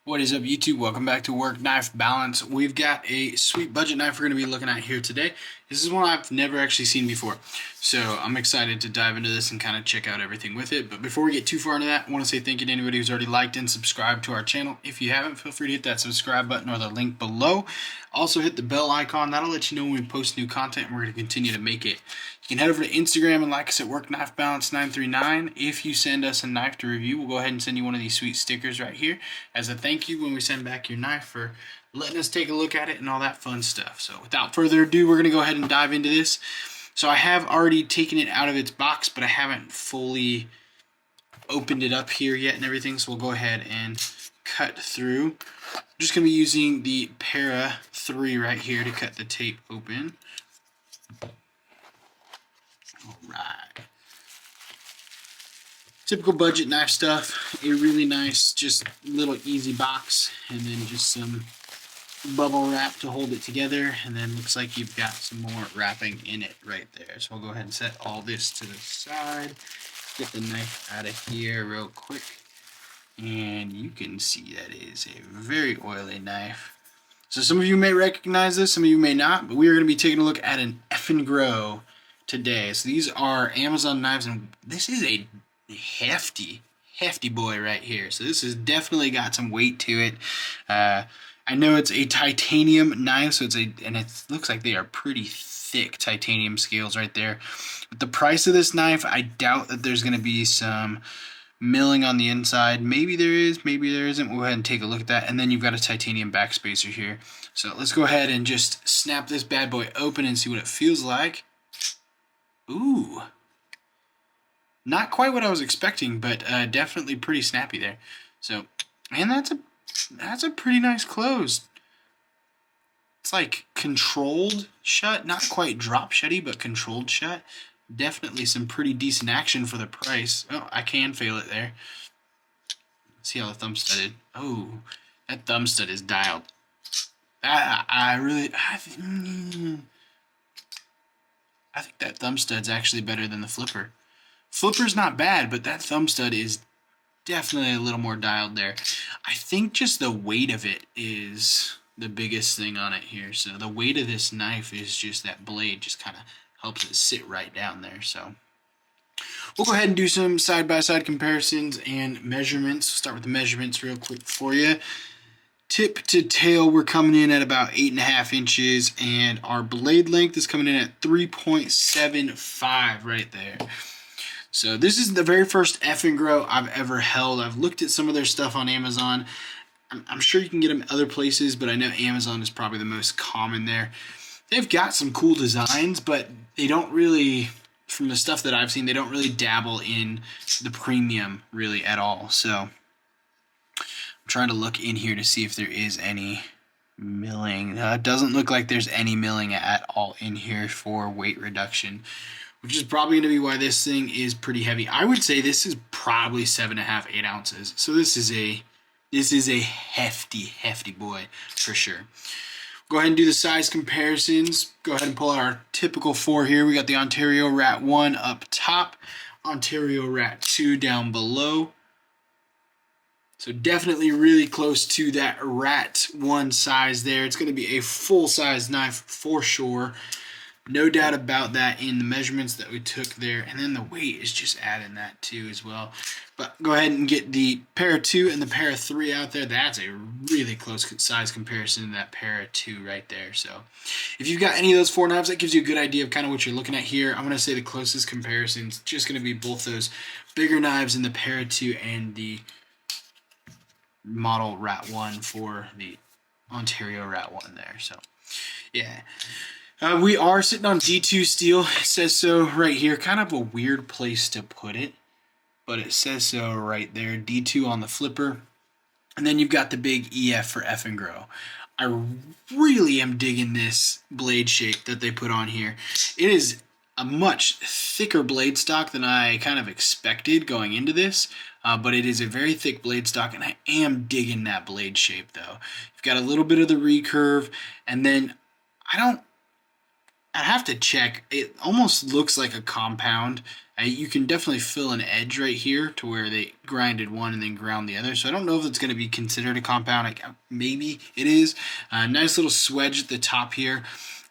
What is up, YouTube? Welcome back to Work Knife Balance. We've got a sweet budget knife we're going to be looking at here today. This is one I've never actually seen before, so I'm excited to dive into this and kind of check out everything with it. But before we get too far into that, I want to say thank you to anybody who's already liked and subscribed to our channel. If you haven't, feel free to hit that subscribe button or the link below. Also hit the bell icon. That'll let you know when we post new content, and we're going to continue to make it. You can head over to Instagram and like us at Work Knife Balance 939. If you send us a knife to review, we'll go ahead and send you one of these sweet stickers right here as a thank you when we send back your knife for letting us take a look at it and all that fun stuff. So without further ado, we're going to go ahead and dive into this. So I have already taken it out of its box, but I haven't fully opened it up here yet and everything. So we'll go ahead and cut through. I'm just going to be using the Para 3 right here to cut the tape open. Alright. Typical budget knife stuff. A really nice, just little easy box, and then just some bubble wrap to hold it together, and then looks like you've got some more wrapping in it right there. So I'll go ahead and set all this to the side. Get the knife out of here real quick. And you can see that is a very oily knife. So some of you may recognize this, some of you may not, but we are going to be taking a look at an Effin' Grow today. So these are Amazon knives, and this is a hefty boy right here. So this has definitely got some weight to it. I know it's a titanium knife, so and it looks like they are pretty thick titanium scales right there. But the price of this knife, I doubt that there's going to be some milling on the inside. Maybe there is, maybe there isn't. We'll go ahead and take a look at that. And then you've got a titanium backspacer here. So let's go ahead and just snap this bad boy open and see what it feels like. Ooh. Not quite what I was expecting, but definitely pretty snappy there. So, and that's a pretty nice close. It's like controlled shut, not quite drop shutty, but controlled shut. Definitely some pretty decent action for the price. Oh, I can fail it there. Let's see how the thumb studded. Oh, that thumb stud is dialed. I think that thumb stud's actually better than the flipper. Flipper's not bad, but that thumb stud is definitely a little more dialed there. I think just the weight of it is the biggest thing on it here. So the weight of this knife is just that blade just kind of helps it sit right down there. So we'll go ahead and do some side-by-side comparisons and measurements. Start with the measurements real quick for you. Tip to tail, we're coming in at about 8.5 inches, and our blade length is coming in at 3.75 right there. So this is the very first Effin' Grow I've ever held. I've looked at some of their stuff on Amazon. I'm sure you can get them other places, but I know Amazon is probably the most common there. They've got some cool designs, but they don't really, from the stuff that I've seen, they don't really dabble in the premium really at all. So I'm trying to look in here to see if there is any milling. It doesn't look like there's any milling at all in here for weight reduction, which is probably going to be why this thing is pretty heavy. I would say this is probably 7.5, 8 ounces. So this is a hefty boy for sure. Go ahead and do the size comparisons. Go ahead and pull out our typical 4 here. We got the Ontario Rat 1 up top, Ontario Rat 2 down below. So definitely really close to that Rat 1 size there. It's going to be a full-size knife for sure. No doubt about that in the measurements that we took there. And then the weight is just adding that too as well. But go ahead and get the Para 2 and the Para 3 out there. That's a really close size comparison to that Para 2 right there. So if you've got any of those 4 knives, that gives you a good idea of kind of what you're looking at here. I'm going to say the closest comparison is just going to be both those bigger knives in the Para 2 and the model Rat 1 for the Ontario Rat 1 there. So yeah. We are sitting on D2 steel. It says so right here. Kind of a weird place to put it, but it says so right there. D2 on the flipper. And then you've got the big EF for Effin' Grow. I really am digging this blade shape that they put on here. It is a much thicker blade stock than I kind of expected going into this, but it is a very thick blade stock, and I am digging that blade shape though. You've got a little bit of the recurve, and then I I'd have to check. It almost looks like a compound. You can definitely fill an edge right here to where they grinded one and then ground the other. So I don't know if it's going to be considered a compound. Like, maybe it is. Nice little swedge at the top here.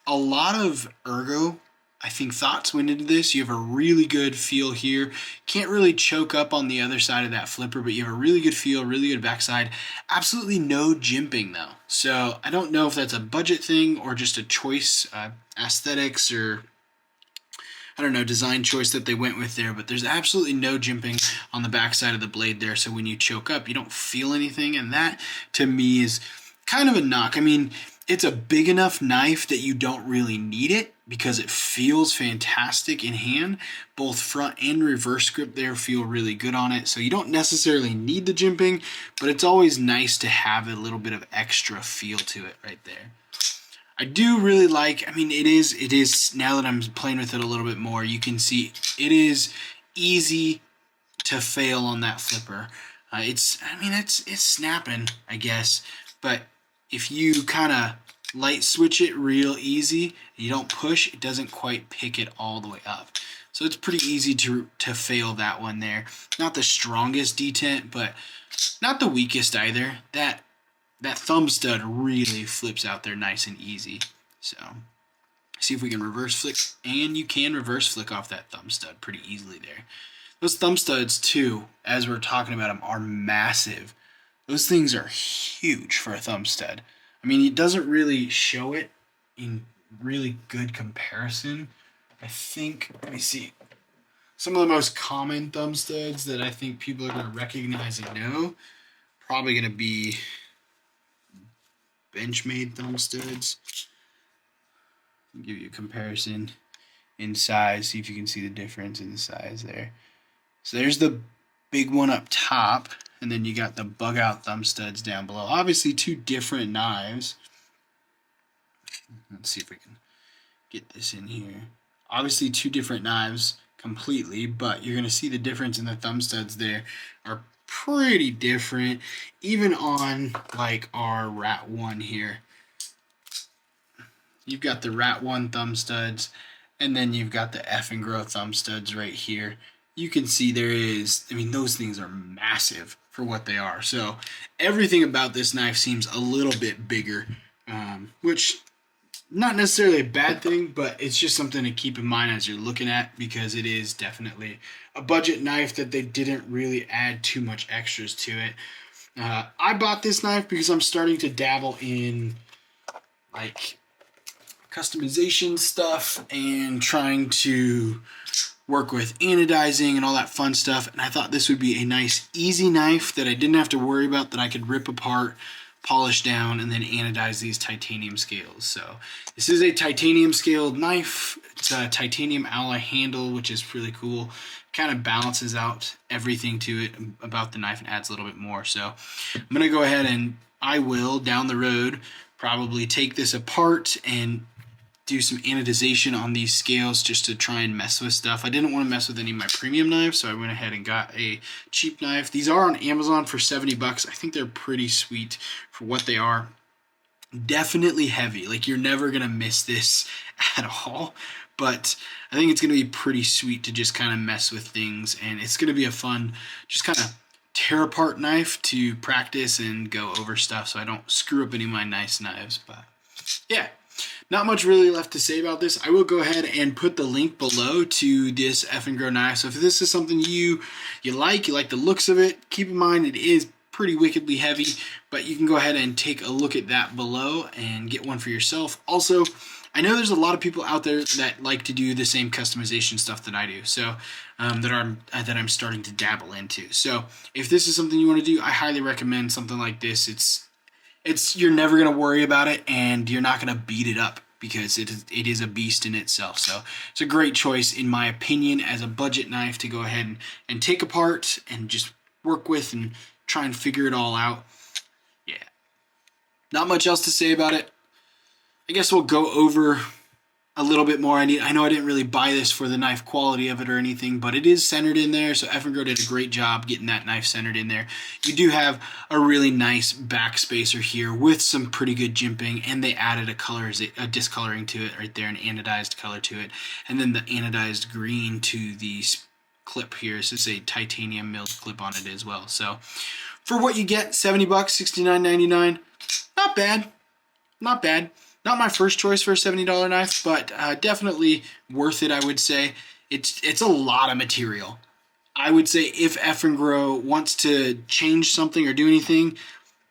A lot of ergo, I think, thoughts went into this. You have a really good feel here. Can't really choke up on the other side of that flipper, but you have a really good feel, really good backside. Absolutely no jimping though. So I don't know if that's a budget thing or just a choice, aesthetics, or I don't know, design choice that they went with there, but there's absolutely no jimping on the backside of the blade there. So when you choke up, you don't feel anything. And that to me is kind of a knock. I mean, it's a big enough knife that you don't really need it because it feels fantastic in hand. Both front and reverse grip there feel really good on it. So you don't necessarily need the jimping, but it's always nice to have a little bit of extra feel to it right there. I do really like, it is, now that I'm playing with it a little bit more, you can see it is easy to fail on that flipper. It's snapping, I guess, but if you kind of light switch it real easy, you don't push, it doesn't quite pick it all the way up. So it's pretty easy to fail that one there. Not the strongest detent, but not the weakest either. That thumb stud really flips out there nice and easy. So see if we can reverse flick, and you can reverse flick off that thumb stud pretty easily there. Those thumb studs too, as we're talking about them, are massive. Those things are huge for a thumb stud. I mean, it doesn't really show it in really good comparison. I think, let me see. Some of the most common thumb studs that I think people are going to recognize and know, probably going to be Benchmade thumb studs. I'll give you a comparison in size, see if you can see the difference in the size there. So there's the big one up top, and then you got the bug out thumb studs down below. Obviously two different knives. Let's see if we can get this in here. Obviously two different knives completely, but you're going to see the difference in the thumb studs there are pretty different, even on like our Rat 1 here. You've got the Rat 1 thumb studs, and then you've got the F and Grow thumb studs right here. You can see there is, those things are massive for what they are. So everything about this knife seems a little bit bigger, which not necessarily a bad thing, but it's just something to keep in mind as you're looking at, because it is definitely a budget knife that they didn't really add too much extras to it. I bought this knife because I'm starting to dabble in like customization stuff and trying to work with anodizing and all that fun stuff, and I thought this would be a nice easy knife that I didn't have to worry about, that I could rip apart, polish down, and then anodize these titanium scales. So this is a titanium scaled knife. It's a titanium alloy handle, which is really cool. Kind of balances out everything to it about the knife and adds a little bit more. So I'm going to go ahead and I will, down the road, probably take this apart and do some anodization on these scales just to try and mess with stuff. I didn't want to mess with any of my premium knives, so I went ahead and got a cheap knife. These are on Amazon for 70 bucks. I think they're pretty sweet for what they are. Definitely heavy. Like, you're never going to miss this at all. But I think it's going to be pretty sweet to just kind of mess with things. And it's going to be a fun, just kind of tear apart knife to practice and go over stuff so I don't screw up any of my nice knives. But yeah. Not much really left to say about this. I will go ahead and put the link below to this F and Grow knife. So if this is something you like the looks of it, keep in mind it is pretty wickedly heavy, but you can go ahead and take a look at that below and get one for yourself. Also, I know there's a lot of people out there that like to do the same customization stuff that I do, so that I'm starting to dabble into. So if this is something you want to do, I highly recommend something like this. You're never going to worry about it, and you're not going to beat it up because it is a beast in itself. So it's a great choice, in my opinion, as a budget knife to go ahead and take apart and just work with and try and figure it all out. Yeah. Not much else to say about it. I guess we'll go over a little bit more. I know I didn't really buy this for the knife quality of it or anything, but it is centered in there, so Effengro did a great job getting that knife centered in there. You do have a really nice back spacer here with some pretty good jimping, and they added a discoloring to it right there, an anodized color to it, and then the anodized green to the clip here. So it's a titanium milled clip on it as well. So for what you get, $70, $69.99, not bad. Not bad. Not my first choice for a $70 knife, but definitely worth it, I would say. It's a lot of material. I would say if Effengro wants to change something or do anything,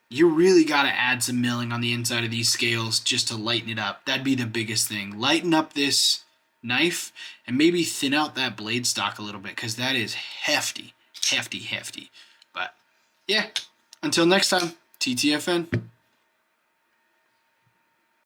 you really got to add some milling on the inside of these scales just to lighten it up. That'd be the biggest thing. Lighten up this knife and maybe thin out that blade stock a little bit, because that is hefty. But yeah, until next time, TTFN.